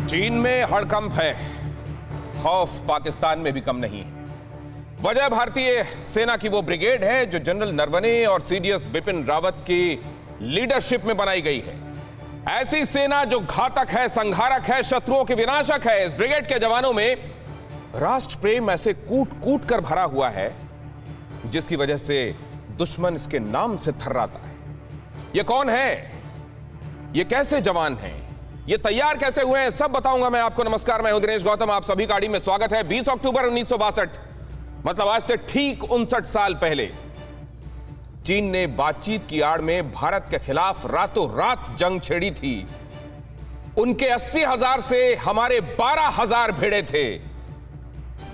चीन में हड़कंप है, खौफ पाकिस्तान में भी कम नहीं है। वजह भारतीय सेना की वो ब्रिगेड है जो जनरल नरवणे और सीडीएस बिपिन रावत की लीडरशिप में बनाई गई है। ऐसी सेना जो घातक है, संहारक है, शत्रुओं के विनाशक है। इस ब्रिगेड के जवानों में राष्ट्र प्रेम ऐसे कूट कूट कर भरा हुआ है जिसकी वजह से दुश्मन इसके नाम से थर्राता है। ये कौन है, ये कैसे जवान हैं, ये तैयार कैसे हुए हैं, सब बताऊंगा मैं आपको। नमस्कार, मैं हूं दिनेश गौतम, आप सभी गाड़ी में स्वागत है। 20 अक्टूबर 1962, मतलब आज से ठीक 59 साल पहले चीन ने बातचीत की आड़ में भारत के खिलाफ रातों रात जंग छेड़ी थी। उनके 80,000 से हमारे 12,000 भिड़े थे,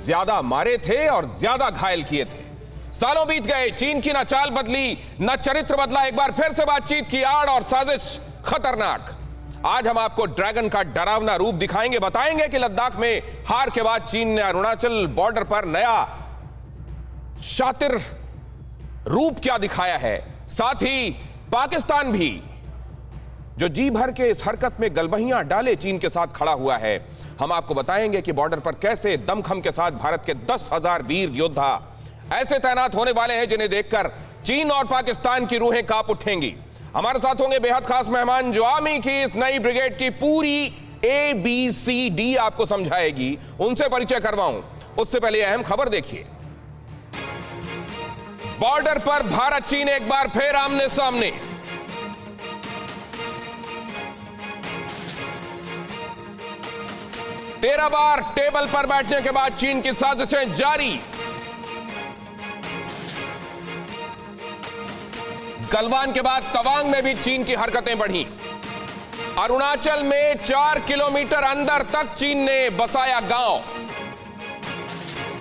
ज्यादा मारे थे और ज्यादा घायल किए थे। सालों बीत गए, चीन की ना चाल बदली, ना चरित्र बदला। एक बार फिर से बातचीत की आड़ और साजिश खतरनाक। आज हम आपको ड्रैगन का डरावना रूप दिखाएंगे, बताएंगे कि लद्दाख में हार के बाद चीन ने अरुणाचल बॉर्डर पर नया शातिर रूप क्या दिखाया है। साथ ही पाकिस्तान भी जो जी भर के इस हरकत में गलबहियां डाले चीन के साथ खड़ा हुआ है। हम आपको बताएंगे कि बॉर्डर पर कैसे दमखम के साथ भारत के 10,000 वीर योद्धा ऐसे तैनात होने वाले हैं जिन्हें देखकर चीन और पाकिस्तान की रूहें कांप उठेंगी। हमारे साथ होंगे बेहद खास मेहमान जो आर्मी की इस नई ब्रिगेड की पूरी ABCD आपको समझाएगी। उनसे परिचय करवाऊं उससे पहले अहम खबर देखिए। बॉर्डर पर भारत चीन एक बार फिर आमने सामने। तेरह बार टेबल पर बैठने के बाद चीन की साजिशें जारी। गलवान के बाद तवांग में भी चीन की हरकतें बढ़ी। अरुणाचल में 4 किलोमीटर अंदर तक चीन ने बसाया गांव।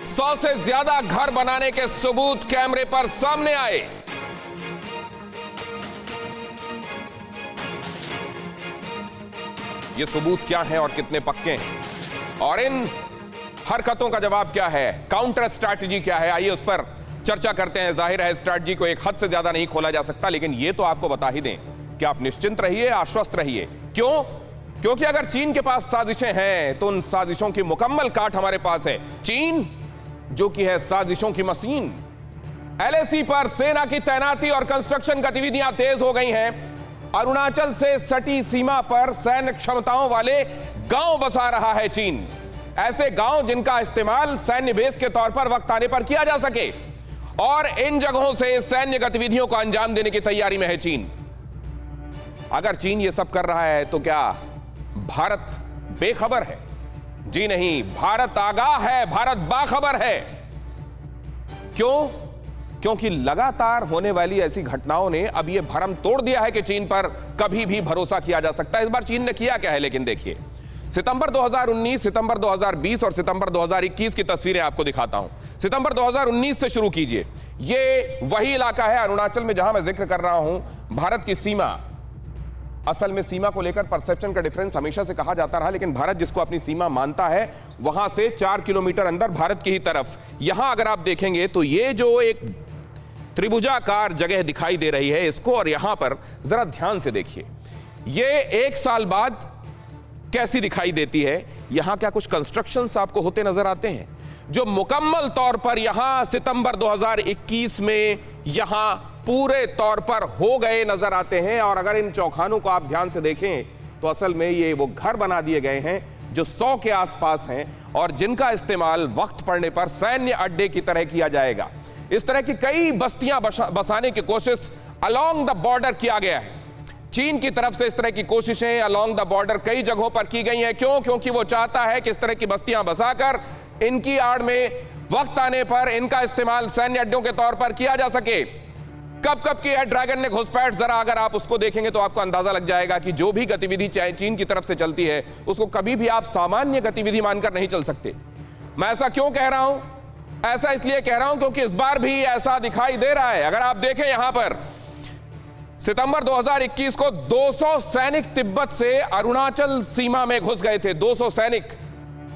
100 से ज्यादा घर बनाने के सबूत कैमरे पर सामने आए। ये सबूत क्या हैं और कितने पक्के हैं, और इन हरकतों का जवाब क्या है, काउंटर स्ट्रैटेजी क्या है, आइए उस पर चर्चा करते हैं। जाहिर है स्ट्रैटेजी को एक हद से ज्यादा नहीं खोला जा सकता, लेकिन यह तो आपको बता ही दें कि आप निश्चिंत रहिए, आश्वस्त रहिए। क्यों? क्योंकि अगर चीन के पास साजिशें हैं तो उन साजिशों की मुकम्मल काट हमारे पास है। चीन जो कि है साजिशों की मशीन। LAC पर सेना की तैनाती और कंस्ट्रक्शन गतिविधियां तेज हो गई हैं। अरुणाचल से सटी सीमा पर सैन्य क्षमताओं वाले गांव बसा रहा है चीन। ऐसे गांव जिनका इस्तेमाल सैन्य बेस के तौर पर वक्त आने पर किया जा सके, और इन जगहों से सैन्य गतिविधियों को अंजाम देने की तैयारी में है चीन। अगर चीन ये सब कर रहा है तो क्या भारत बेखबर है? जी नहीं, भारत आगाह है, भारत बाखबर है। क्यों? क्योंकि लगातार होने वाली ऐसी घटनाओं ने अब यह भरम तोड़ दिया है कि चीन पर कभी भी भरोसा किया जा सकता है। इस बार चीन ने किया क्या है, लेकिन देखिए, सितंबर 2019, सितंबर 2020 और सितंबर 2021 की तस्वीरें आपको दिखाता हूं। सितंबर 2019 से शुरू कीजिए। यह वही इलाका है अरुणाचल में जहां मैं जिक्र कर रहा हूं। भारत की सीमा, असल में सीमा को लेकर परसेप्शन का डिफरेंस हमेशा से कहा जाता रहा, लेकिन भारत जिसको अपनी सीमा मानता है वहां से 4 किलोमीटर अंदर भारत की ही तरफ, यहां अगर आप देखेंगे तो ये जो एक त्रिभुजाकार जगह दिखाई दे रही है इसको, और यहां पर जरा ध्यान से देखिए, ये 1 साल बाद कैसी दिखाई देती है। यहां क्या कुछ कंस्ट्रक्शंस आपको होते नजर आते हैं जो मुकम्मल तौर पर यहां सितंबर 2021 में यहां पूरे तौर पर हो गए नजर आते हैं। और अगर इन चौखानों को आप ध्यान से देखें तो असल में ये वो घर बना दिए गए हैं जो 100 के आसपास हैं और जिनका इस्तेमाल वक्त पड़ने पर सैन्य अड्डे की तरह किया जाएगा। इस तरह की कई बस्तियां बसाने की कोशिश अलोंग द बॉर्डर किया गया है। चीन की तरफ से इस तरह की कोशिशें अलोंग द बॉर्डर कई जगहों पर की गई हैं। क्यों? क्योंकि वो चाहता है कि इस तरह की बस्तियां बसाकर इनकी आड़ में वक्त आने पर इनका इस्तेमाल सैन्य अड्डों के तौर पर किया जा सके। कब कब की है ड्रैगन ने घुसपैठ, जरा अगर आप उसको देखेंगे तो आपको अंदाजा लग जाएगा कि जो भी गतिविधि चीन की तरफ से चलती है उसको कभी भी आप सामान्य गतिविधि मानकर नहीं चल सकते। मैं ऐसा क्यों कह रहा हूं? ऐसा इसलिए कह रहा हूं क्योंकि इस बार भी ऐसा दिखाई दे रहा है। अगर आप देखें यहां पर सितंबर 2021 को 200 सैनिक तिब्बत से अरुणाचल सीमा में घुस गए थे। 200 सैनिक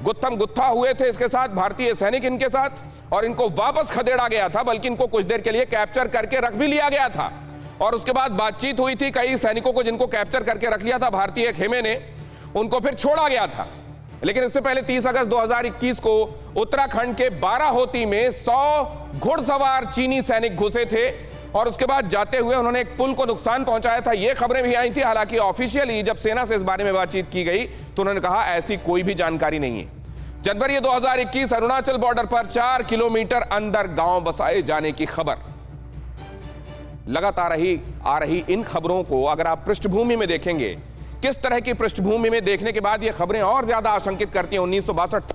गुत्थम गुत्था हुए थे इसके साथ, भारतीय सैनिक इनके साथ, और इनको वापस खदेड़ा गया था, बल्कि इनको कुछ देर के लिए कैप्चर करके रख भी लिया गया था। और उसके बाद बातचीत हुई थी, कई सैनिकों को जिनको कैप्चर करके रख लिया था भारतीय खेमे ने, उनको फिर छोड़ा गया था। लेकिन इससे पहले 30 अगस्त 2021 को उत्तराखंड के बाराहोती में 100 घुड़सवार चीनी सैनिक घुसे थे और उसके बाद जाते हुए उन्होंने एक पुल को नुकसान पहुंचाया था। ये खबरें भी आई थी। हालांकि ऑफिशियली जब सेना से इस बारे में बातचीत की गई तो उन्होंने कहा ऐसी कोई भी जानकारी नहीं है। जनवरी 2021 अरुणाचल बॉर्डर पर 4 किलोमीटर अंदर गांव बसाए जाने की खबर। लगातार आ रही इन खबरों को अगर आप पृष्ठभूमि में देखेंगे, किस तरह की पृष्ठभूमि में देखने के बाद ये खबरें और ज्यादा आशंकित करती हैं। 1962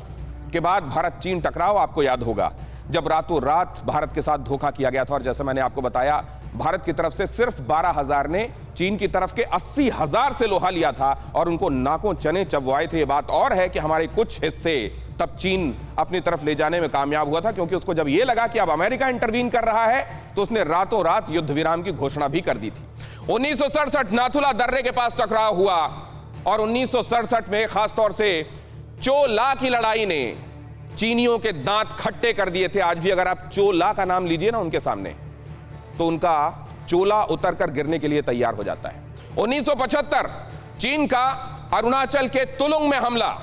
के बाद भारत चीन टकराव आपको याद होगा, जब रातों रात भारत के साथ धोखा किया गया था और जैसे मैंने आपको बताया भारत की तरफ से सिर्फ 12,000 ने चीन की तरफ के 80,000 से लोहा लिया था और उनको नाकों चने चबवाए थे। ये बात और है कि हमारे कुछ हिस्से तब चीन अपनी तरफ ले जाने में कामयाब हुआ था, क्योंकि उसको जब यह लगा कि अब अमेरिका इंटरवीन कर रहा है तो उसने रातों रात युद्ध विराम की घोषणा भी कर दी थी। 1967 नाथुला दर्रे के पास टकराव हुआ और 1967 में खासतौर से चोला की लड़ाई ने चीनियों के दांत खट्टे कर दिए थे। आज भी अगर आप चोला का नाम लीजिए ना उनके सामने तो उनका चोला उतरकर गिरने के लिए तैयार हो जाता है। 1975 चीन का अरुणाचल के तुलुंग में हमला।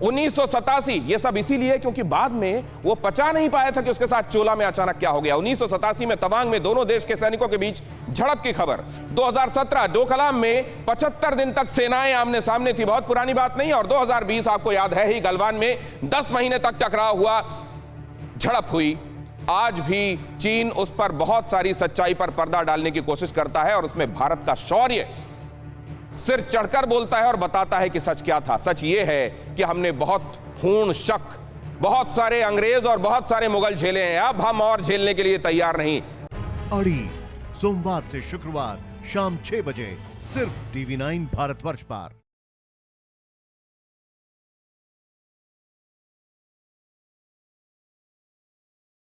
1987 ये सब इसीलिए क्योंकि बाद में वो पचा नहीं पाया था कि उसके साथ चोला में अचानक क्या हो गया। 1987 में तवांग में दोनों देश के सैनिकों के बीच झड़प की खबर। 2017 डोकलाम में 75 दिन तक सेनाएं आमने सामने थी, बहुत पुरानी बात नहीं। और 2020 आपको याद है ही, गलवान में 10 महीने तक टकराव हुआ, झड़प हुई। आज भी चीन उस पर बहुत सारी सच्चाई पर पर्दा डालने की कोशिश करता है और उसमें भारत का शौर्य सिर चढ़कर बोलता है और बताता है कि सच क्या था। सच ये है कि हमने बहुत खून शक, बहुत सारे अंग्रेज और बहुत सारे मुगल झेले हैं, अब हम और झेलने के लिए तैयार नहीं। अड़ी सोमवार से शुक्रवार शाम 6 बजे सिर्फ TV9 भारतवर्ष पर।